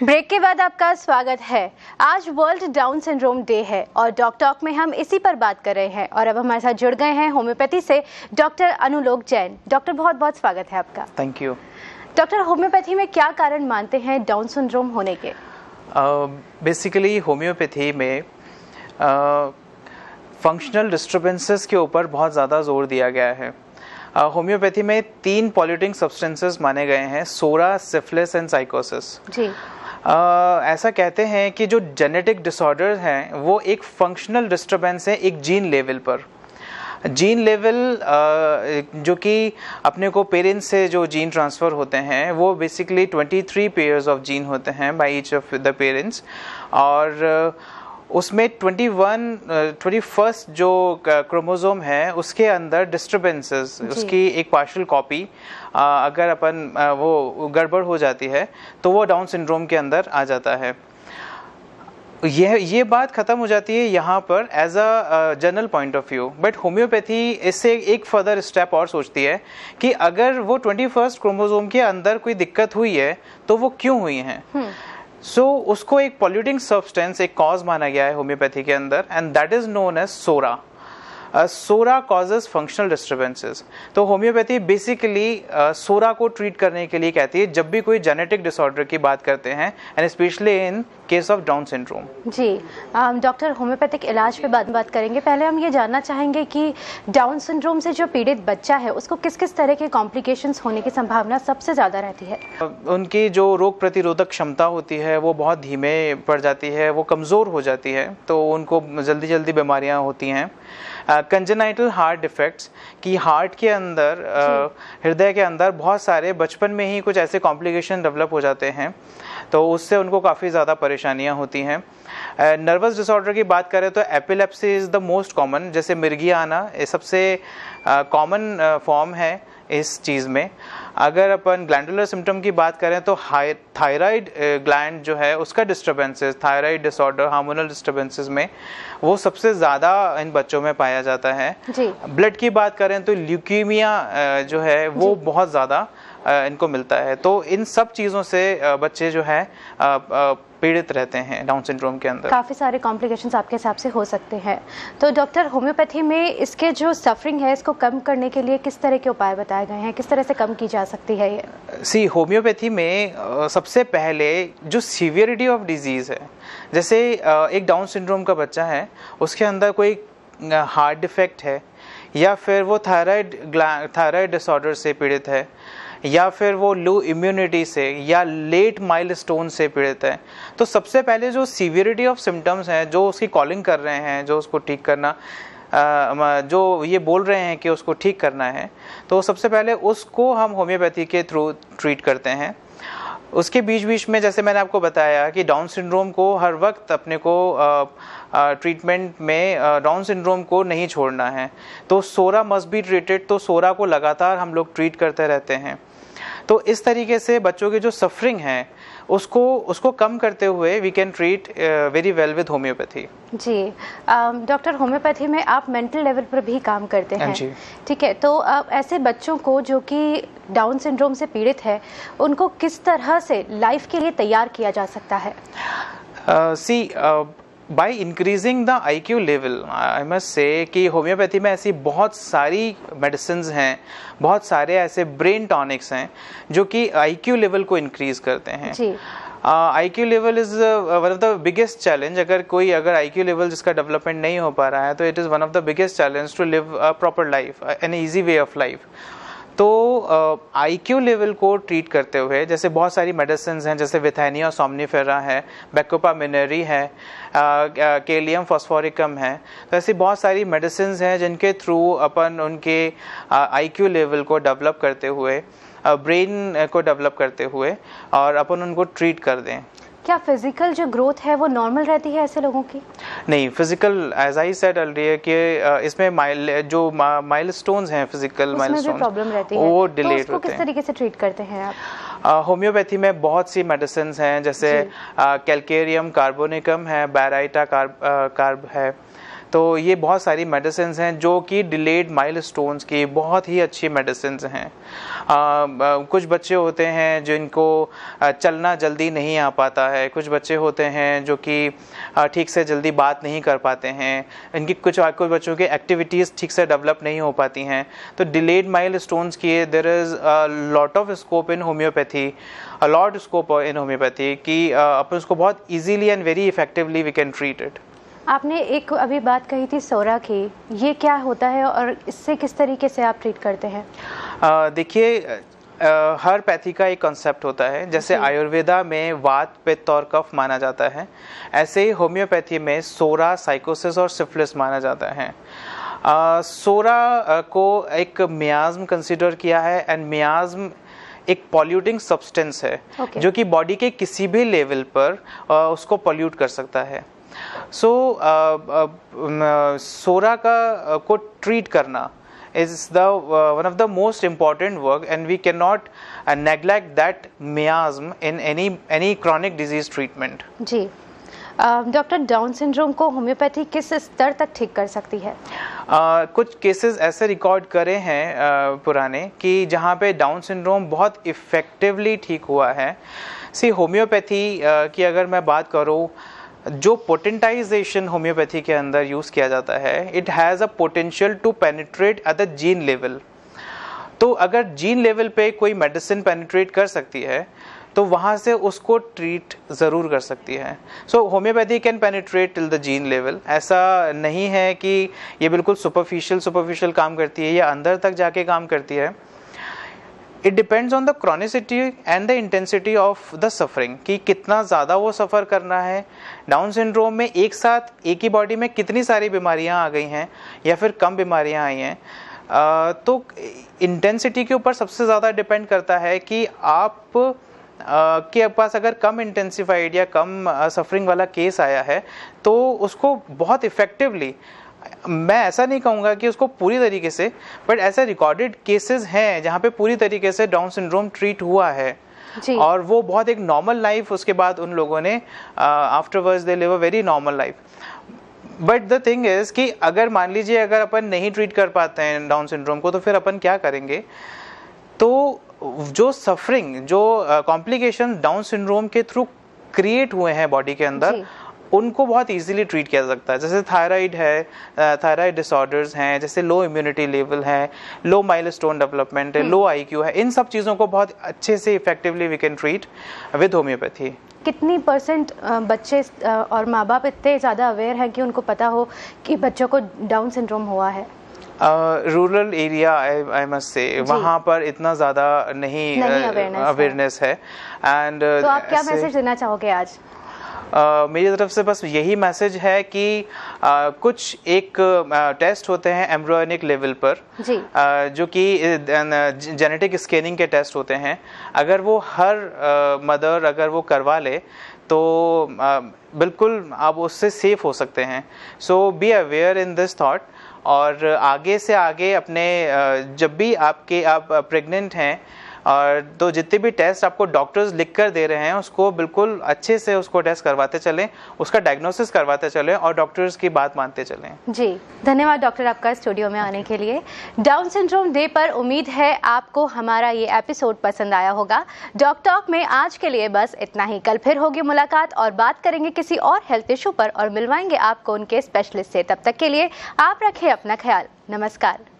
Break के बाद आपका स्वागत है। आज वर्ल्ड डाउन सिंड्रोम डे है और डॉक टॉक में हम इसी पर बात कर रहे हैं और अब हमारे साथ जुड़ गए हैं होम्योपैथी से डॉक्टर अनुलोक जैन। डॉक्टर बहुत बहुत स्वागत है आपका। Thank you. डॉक्टर, होम्योपैथी में क्या कारण मानते हैं डाउन सिंड्रोम होने के? बेसिकली होम्योपैथी में फंक्शनल डिस्टर्बेंसेस के ऊपर बहुत ज़्यादा जोर दिया गया है। होम्योपैथी में 3 पॉल्यूटिंग सब्सटेंसेस माने गए हैं, सोरा, सिफिलिस एंड साइकोसिस। जी। ऐसा कहते हैं कि जो जेनेटिक डिसऑर्डर हैं वो एक फंक्शनल डिस्टर्बेंस है एक जीन लेवल पर। जीन लेवल जो कि अपने को पेरेंट्स से जो जीन ट्रांसफ़र होते हैं वो बेसिकली 23 पेयर्स ऑफ जीन होते हैं by each of the parents, और उसमें 21st जो क्रोमोसोम है उसके अंदर डिस्टर्बेंसेस, उसकी एक पार्शियल कॉपी अगर अपन वो गड़बड़ हो जाती है तो वो डाउन सिंड्रोम के अंदर आ जाता है। ये बात खत्म हो जाती है यहाँ पर as a general point of view, but homoeopathy इससे एक फर्दर स्टेप और सोचती है कि अगर वो 21st क्रोमोसोम के अंदर कोई दिक्कत हुई है तो वो क्यों हुई है। उसको एक पॉल्यूटिंग सब्सटेंस, एक कॉज माना गया है होम्योपैथी के अंदर, and that is known as psora. Psora causes functional disturbances. तो होम्योपैथी बेसिकली सोरा को ट्रीट करने के लिए कहती है जब भी कोई जेनेटिक डिसऑर्डर की बात करते हैं, and specially in case of Down syndrome. जी डॉक्टर, होम्योपैथिक इलाज पे बात करेंगे। पहले हम ये जानना चाहेंगे कि डाउन सिंड्रोम से जो पीड़ित बच्चा है उसको किस किस तरह के कॉम्प्लिकेशंस होने की संभावना सबसे ज़्यादा रहती है? उनकी जो रोग प्रतिरोधक क्षमता होती है वो बहुत धीमे पड़ जाती है, वो कमज़ोर हो जाती है, तो उनको जल्दी जल्दी बीमारियाँ होती हैं। कंजेनाइटल हार्ट डिफेक्ट्स की हार्ट के अंदर, हृदय के अंदर बहुत सारे बचपन में ही कुछ ऐसे कॉम्प्लिकेशन डेवलप हो जाते हैं, तो उससे उनको काफ़ी ज़्यादा परेशानियां होती हैं। नर्वस डिसऑर्डर की बात करें तो epilepsy is the most common, जैसे मिर्गी आना ये सबसे कॉमन फॉर्म है इस चीज़ में। अगर अपन ग्लैंडुलर सिम्टम की बात करें तो थायराइड ग्लैंड जो है उसका disturbances, thyroid disorder, hormonal disturbances में वो सबसे ज़्यादा इन बच्चों में पाया जाता है। ब्लड की बात करें तो ल्यूकीमिया जो है वो बहुत ज़्यादा इनको मिलता है। तो इन सब चीज़ों से बच्चे जो है पीड़ित रहते हैं डाउन सिंड्रोम के अंदर। काफ़ी सारे कॉम्प्लिकेशंस आपके हिसाब से हो सकते हैं। तो डॉक्टर, होम्योपैथी में इसके जो सफरिंग है इसको कम करने के लिए किस तरह के उपाय बताए गए हैं, किस तरह से कम की जा सकती है ये? होम्योपैथी में सबसे पहले जो सीवियरिटी ऑफ डिजीज़ है, जैसे एक डाउन सिंड्रोम का बच्चा है उसके अंदर कोई हार्ट डिफेक्ट है, या फिर वो थायराइड डिसऑर्डर से पीड़ित है, या फिर वो लो इम्यूनिटी से या लेट माइलस्टोन से पीड़ित है, तो सबसे पहले जो सीवियरिटी ऑफ सिम्टम्स हैं जो उसकी कॉलिंग कर रहे हैं, जो उसको ठीक करना, जो ये बोल रहे हैं कि उसको ठीक करना है, तो सबसे पहले उसको हम होम्योपैथी के थ्रू ट्रीट करते हैं। उसके बीच बीच में जैसे मैंने आपको बताया कि डाउन सिंड्रोम को हर वक्त अपने को ट्रीटमेंट में डाउन सिंड्रोम को नहीं छोड़ना है, तो सोरा मस्ट बी ट्रीटेड, तो सोरा को लगातार हम लोग ट्रीट करते रहते हैं। तो इस तरीके से बच्चों की जो सफरिंग है उसको कम करते हुए we can treat very well with homoeopathy. जी डॉक्टर, होम्योपैथी में आप मेंटल लेवल पर भी काम करते हैं, ठीक है, तो ऐसे बच्चों को जो कि डाउन सिंड्रोम से पीड़ित है उनको किस तरह से लाइफ के लिए तैयार किया जा सकता है? By increasing the IQ level, I must say कि होम्योपैथी में ऐसी बहुत सारी मेडिसिन हैं, बहुत सारे ऐसे ब्रेन टॉनिक्स हैं जो कि IQ लेवल को इंक्रीज करते हैं। IQ level is one of the biggest challenge. अगर IQ लेवल जिसका डेवलपमेंट नहीं हो पा रहा है तो it is one of the biggest challenge to live a proper life, an easy way of life. तो IQ लेवल को ट्रीट करते हुए जैसे बहुत सारी मेडिसिन हैं, जैसे विथैनिया सोमनीफेरा है, बेकोपामिनरी है, कैलियम फॉस्फोरिकम है, तो ऐसी बहुत सारी मेडिसिन हैं जिनके थ्रू अपन उनके IQ लेवल को डेवलप करते हुए, ब्रेन को डेवलप करते हुए और अपन उनको ट्रीट कर दें। क्या फिजिकल जो ग्रोथ है वो नॉर्मल रहती है ऐसे लोगों की? नहीं, physical as I said earlier कि इसमें जो माइलस्टोन्स हैं, फिजिकल माइलस्टोन्स, प्रॉब्लम रहती है, वो डिलेट होते हैं। किस तरीके से ट्रीट करते हैं आप? होम्योपैथी में बहुत सी मेडिसिन हैं, जैसे कैल्केरियम कार्बोनिकम है, बैराइटा कार्ब है, तो ये बहुत सारी मेडिसिन हैं जो कि डिलेड माइलस्टोन्स की बहुत ही अच्छी मेडिसिन हैं। कुछ बच्चे होते हैं जिनको चलना जल्दी नहीं आ पाता है, कुछ बच्चे होते हैं जो कि ठीक से जल्दी बात नहीं कर पाते हैं, इनकी कुछ बच्चों की एक्टिविटीज़ ठीक से डेवलप नहीं हो पाती हैं। तो डिलेड माइलस्टोन्स की there is a lot of scope in homoeopathy, a lot scope in homoeopathy कि अपन उसको बहुत easily and very effectively we can treat it. आपने एक अभी बात कही थी सोरा की, ये क्या होता है और इससे किस तरीके से आप ट्रीट करते हैं? देखिए, हर पैथी का एक कॉन्सेप्ट होता है। जैसे आयुर्वेदा में वात, पित्त और कफ माना जाता है, ऐसे ही होम्योपैथी में सोरा, साइकोसिस और सिफिलिस माना जाता है। सोरा को एक मियाज्म कंसिडर किया है, एंड मियाज्म एक पॉल्यूटिंग सब्सटेंस है जो कि बॉडी के किसी भी लेवल पर उसको पॉल्यूट कर सकता है। सोरा को ट्रीट करना is one of the most important work, and we cannot neglect that miasm in any chronic disease treatment. Ji, doctor, down syndrome को होम्योपैथी किस स्तर तक ठीक कर सकती है? कुछ केसेस ऐसे रिकॉर्ड करे हैं पुराने कि जहाँ पे डाउन सिंड्रोम बहुत इफेक्टिवली ठीक हुआ है। होम्योपैथी की अगर मैं बात करूँ, जो पोटेंटाइजेशन होम्योपैथी के अंदर यूज किया जाता है, it has a potential to penetrate at the gene level. तो अगर जीन लेवल पे कोई मेडिसिन पेनिट्रेट कर सकती है तो वहाँ से उसको ट्रीट ज़रूर कर सकती है। Homeopathy can penetrate till the gene level. ऐसा नहीं है कि ये बिल्कुल सुपरफिशियल काम करती है या अंदर तक जाके काम करती है। It depends on the chronicity and the intensity of the suffering, कि कितना ज़्यादा वो सफ़र करना है। डाउन सिंड्रोम में एक साथ एक ही बॉडी में कितनी सारी बीमारियां आ गई हैं या फिर कम बीमारियां आई हैं, तो इंटेंसिटी के ऊपर सबसे ज़्यादा डिपेंड करता है कि आप के पास अगर कम इंटेंसिफाइड या कम सफरिंग वाला केस आया है तो उसको बहुत इफेक्टिवली, मैं ऐसा नहीं कहूँगा कि उसको पूरी तरीके से, बट ऐसे रिकॉर्डेड केसेस हैं जहाँ पे पूरी तरीके से डाउन सिंड्रोम ट्रीट हुआ है जी। और वो बहुत एक नॉर्मल लाइफ उसके बाद उन लोगों ने afterwards they live a very normal life. But the thing is कि अगर मान लीजिए अगर अपन नहीं ट्रीट कर पाते हैं डाउन सिंड्रोम को, तो फिर अपन क्या करेंगे? तो जो सफरिंग, जो कॉम्प्लिकेशन डाउन सिंड्रोम के थ्रू क्रिएट हुए हैं बॉडी के अंदर, उनको बहुत इजीली ट्रीट किया जा सकता है। जैसे थायराइड है, थायराइड डिसऑर्डर्स हैं, जैसे लो इम्यूनिटी लेवल है, लो माइलस्टोन डेवलपमेंट है, लो आईक्यू है, इन सब चीज़ों को बहुत अच्छे से effectively we can treat with homoeopathy. कितनी परसेंट बच्चे और माँ बाप इतने ज़्यादा अवेयर हैं कि उनको पता हो कि बच्चों को डाउन सिंड्रोम हुआ है? Rural area I must say, वहाँ पर इतना ज़्यादा नहीं अवेयरनेस है। एंड तो आप क्या मैसेज देना चाहोगे आज? मेरी तरफ से बस यही मैसेज है कि कुछ एक टेस्ट होते हैं एम्ब्रियोनिक लेवल पर जी। जो कि जेनेटिक स्कैनिंग के टेस्ट होते हैं। अगर वो हर मदर अगर वो करवा ले तो बिल्कुल आप उससे सेफ हो सकते हैं। So be aware in this thought, और आगे से आगे अपने जब भी आप प्रेग्नेंट हैं और तो जितने भी टेस्ट आपको डॉक्टर्स लिख कर दे रहे हैं उसको बिल्कुल अच्छे से उसको टेस्ट करवाते चलें, उसका डायग्नोसिस करवाते चलें और डॉक्टर्स की बात मानते चलें। जी, धन्यवाद डॉक्टर आपका स्टूडियो में आने के लिए। डाउन सिंड्रोम डे पर उम्मीद है आपको हमारा ये एपिसोड पसंद आया होगा। डॉक टॉक में आज के लिए बस इतना ही। कल फिर होगी मुलाकात और बात करेंगे किसी और हेल्थ इशू पर और मिलवाएंगे आपको उनके स्पेशलिस्ट से। तब तक के लिए आप रखें अपना ख्याल। नमस्कार।